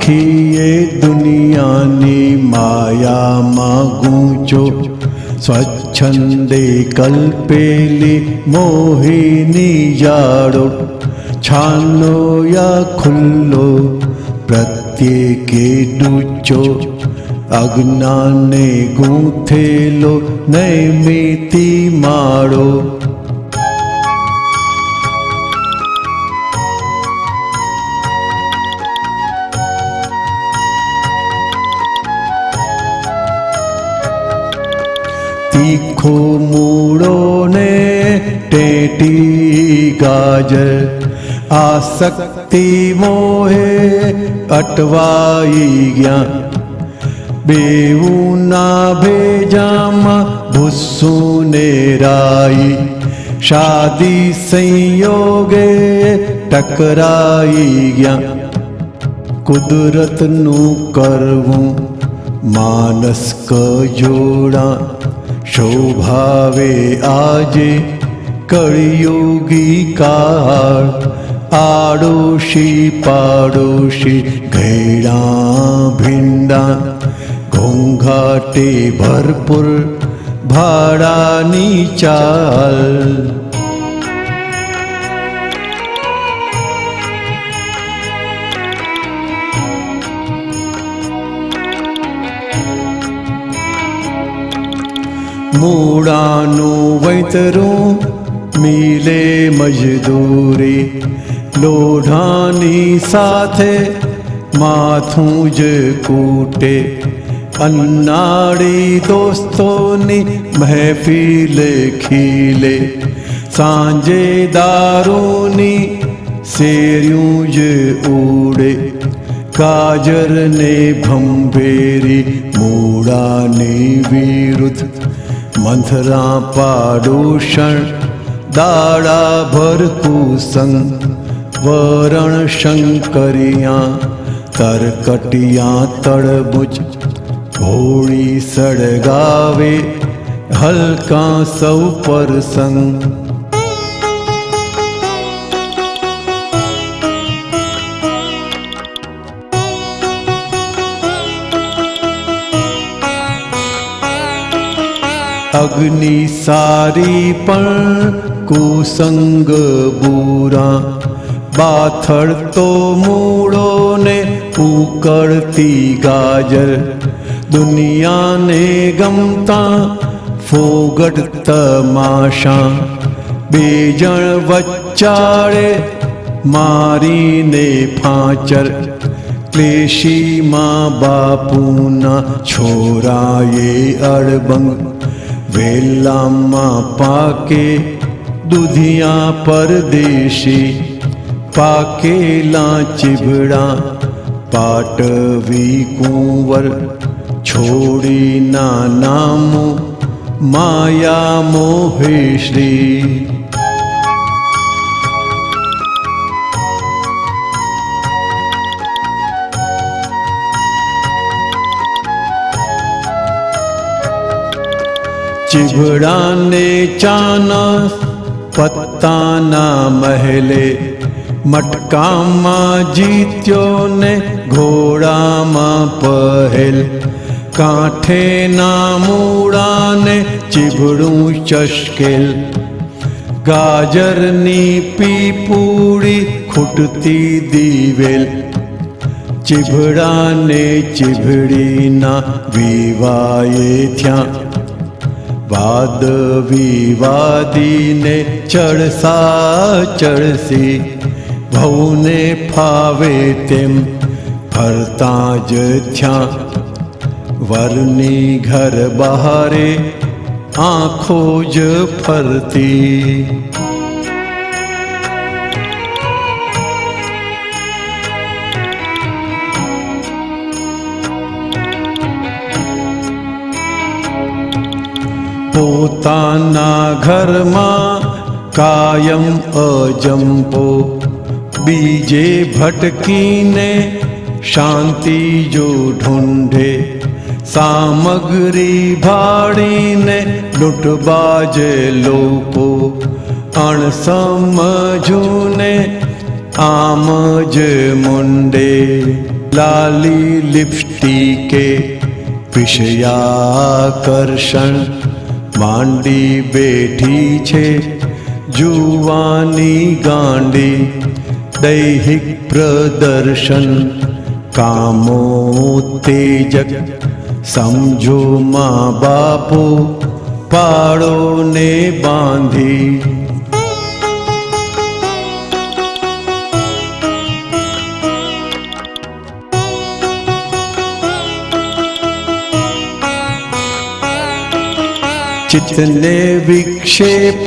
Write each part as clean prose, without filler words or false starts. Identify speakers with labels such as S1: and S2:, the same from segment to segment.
S1: આખીએ દુનિયાની માયામાં ગૂંચો, સ્વચ્છંદે કલ્પેલી મોહિની જાડો, છાનો યા ખુલ્લો પ્રત્યેકે ડૂચો, અજ્ઞાને ગૂંથેલો નૈમિતી માળો. તીખો મૂળો ને ટેટી ગાજર, આસક્તિ મોહે અટવાઈ ગયા, બેઉના ભેજામાં ભૂસું ને રાઈ, શાદી સંયોગે ટકરાઈ ગયા. કુદરતનું કરવું માનસ કજોડા, શોભાવે આજે કળિયુગી કાળ. આડોશી પાડોશી ઘેડા ભીંડા, ઘોંઘાટે ભરપૂર ભાડાની ચાલ. મૂળાનું વૈતરું મિલે મજદૂરી, લોઢાની સાથે માથું જ કૂટે. અન્નાળી દોસ્તોની મહેફિલ ખીલે, સાંજે દારૂની શેર્યું જ ઉડે. ગાજરને ભંભેરી મૂળાની વિરુદ્ધ, મંથરા પાડોષણ દાડા ભર કુસંગ. વરણ શંકરિયા તરકટિયા તળબુજ, હોળી સળગાવે હલકા સૌ પરસંગ. અગ્નિ સારી પણ કુસંગ બુરા, બાથડતો મૂળો ને ઉકળતી ગાજર. દુનિયાને ગમતા ફોગટ તમાશા, બે જણ વચ્ચાળે મારીને ફાંચર. ક્લેશીમાં બાપુના છોરાએ અડબંગ, વેલામાં પાકે દુધિયા પરદેશી. પાકેલા ચીભડા પાટવી કુંવર, છોડી ના નામો માયા મોહેશ્રી. ચીભડાને ચાના પત્તાના મહેલે, મટકામાં જીત્યો ને ઘોડામાં પહેલ. કાંઠેના મૂળાને ચીભડું ચશ્કેલ, ગાજરની પીપુડી ખૂટતી દિવેલ. ચીભડાને ચીભડીના વિવાએ થયા, વાદ વિવાદીને ચડસા ચડસી. ભવને ફાવે તેમ ફરતા જ થયા, વરની ઘર બહારે આંખો જ ફરતી. પોતાના ઘરમાં કાયમ અજંપો, બીજે ભટકીને શાંતિ જો ઢૂંઢે. સામગ્રી ભાડીને લૂંટબાજ લોકો, અણસમજૂને આમ જ મુંડે. લાલી લિપસ્ટિકે વિષયાકર્ષણ માંડી બેઠી છે જુવાની ગાંડી દૈહિક પ્રદર્શન કામો તેજક સમજો મા બાપો પાડો ને બાંધી ચિત્તને વિક્ષેપક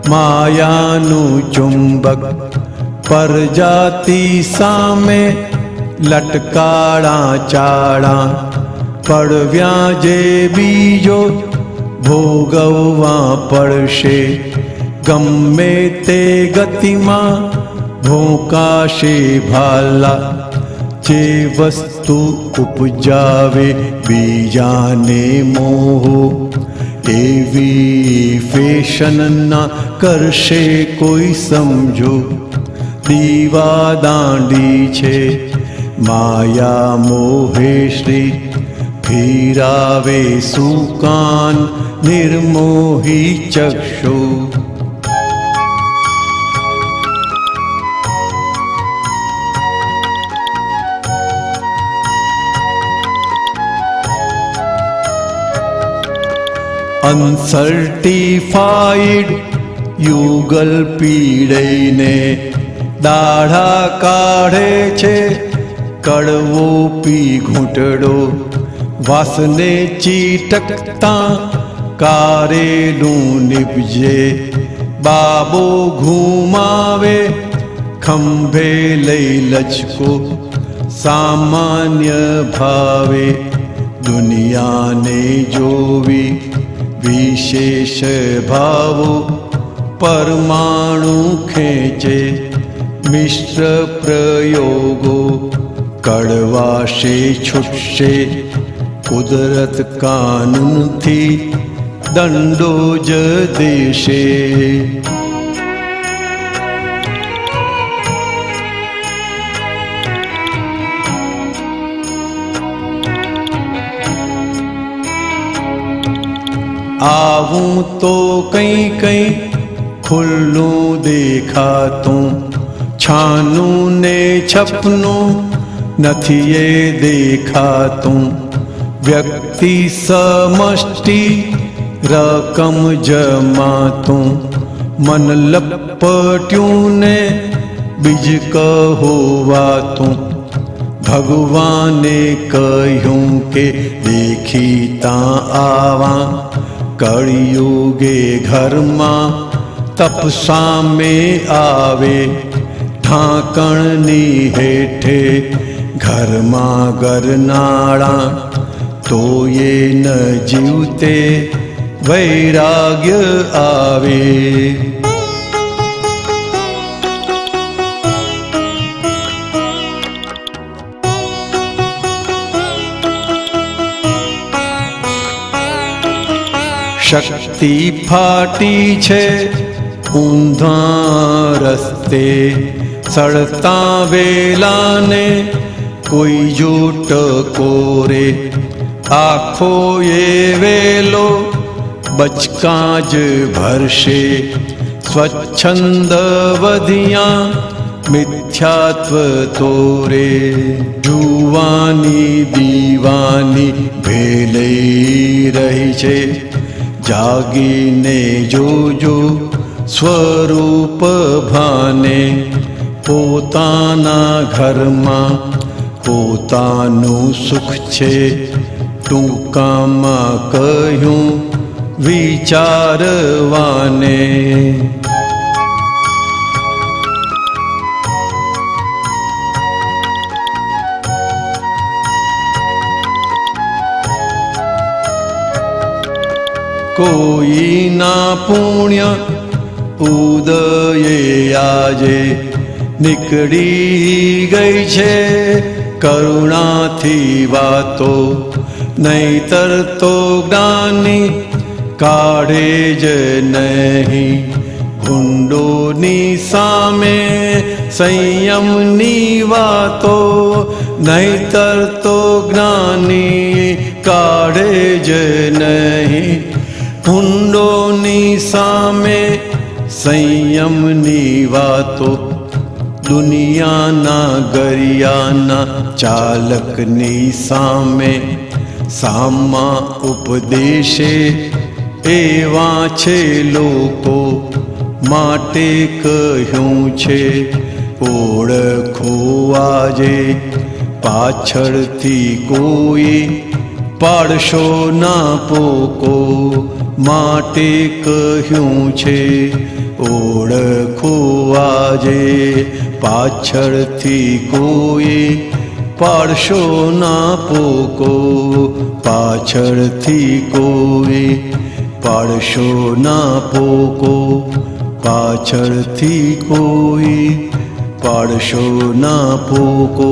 S1: માયાનું ચુંબક પરજાતિ સામે લટકાળા ચાળા પડવ્યા જે બીજો ભોગવવા પડશે ગમે તે ગતિમાં ભોંકાશે ભાલા જે વસ્તુ ઉપજાવે બીજાને મોહો એવી ફેશન ના કરશે કોઈ સમજો દીવા દાંડી છે માયા મોહે શ્રી ફીરાવે સુકાન નિર્મોહી ચક્ષુ અનસર્ટિફાઈડ યુગલ પીડઈને દાઢા કાઢે છે કડવો પી ઘૂંટડો વાસને ચીટકતા કારેલું નિપજે બાબો ઘુમાવે ખંભે લઈ લચકો સામાન્ય ભાવે દુનિયાને જોવી વિશેષ ભાવો પરમાણુ ખેંચે મિશ્ર પ્રયોગો કડવાશે છૂટશે કુદરત કાનૂનથી દંડો જ દેશે આવું તો કંઈ કંઈ ખુલ્લું દેખાતું છાનું ને છપનું નથી એ દેખાતું વ્યક્તિ સમષ્ટિ રકમ જમાતું મન લપટ્યું ને બીજ કહોવાતું ભગવાને કહ્યું કે દેખીતા આવા કળિયુગે ઘરમાં તપ સામે આવે ઢાંકણની હેઠે ઘરમાં ગરનાળા તો એ ન જીવતે વૈરાગ્ય આવે શક્તિ ફાટી છે ઊંધા રસ્તે સળતા વેલાને કોઈ જો ટકોરે આખો એ વેલો બચકા જ ભરશે સ્વચ્છંદ વધ્યા મિથ્યાત્વ તોરે જુવાની દીવાની ભેલઈ રહી છે જાગીને જોજો સ્વરૂપ ભાને પોતાના ઘરમાં પોતાનું સુખ છે ટૂંકામાં કહ્યું વિચારવાને કોઈના પુણ્ય ઉદયે આજે નીકળી ગઈ છે કરુણાથી વાતો નહીતર તો જ્ઞાની કાઢે જ નહીં ભૂંડોની સામે સંયમની વાતો નહીતર તો જ્ઞાની કાઢે જ નહીં. ભૂંડોની સામે સંયમની વાતો, દુનિયાના ગરિયાના ચાલકની સામે સામા ઉપદેશે એવા છે લોકો, માટે કહ્યું છે ઓળખો આજે પાછળથી કોઈ પાડશો ના પોકો. માટે કહ્યું છે ઓળખો આજે પાછળથી કોઈ પાડશો ના પોકો. પાછળથી કોઈ પાડશો ના પોકો. પાછળથી કોઈ પાડશો ના પોકો.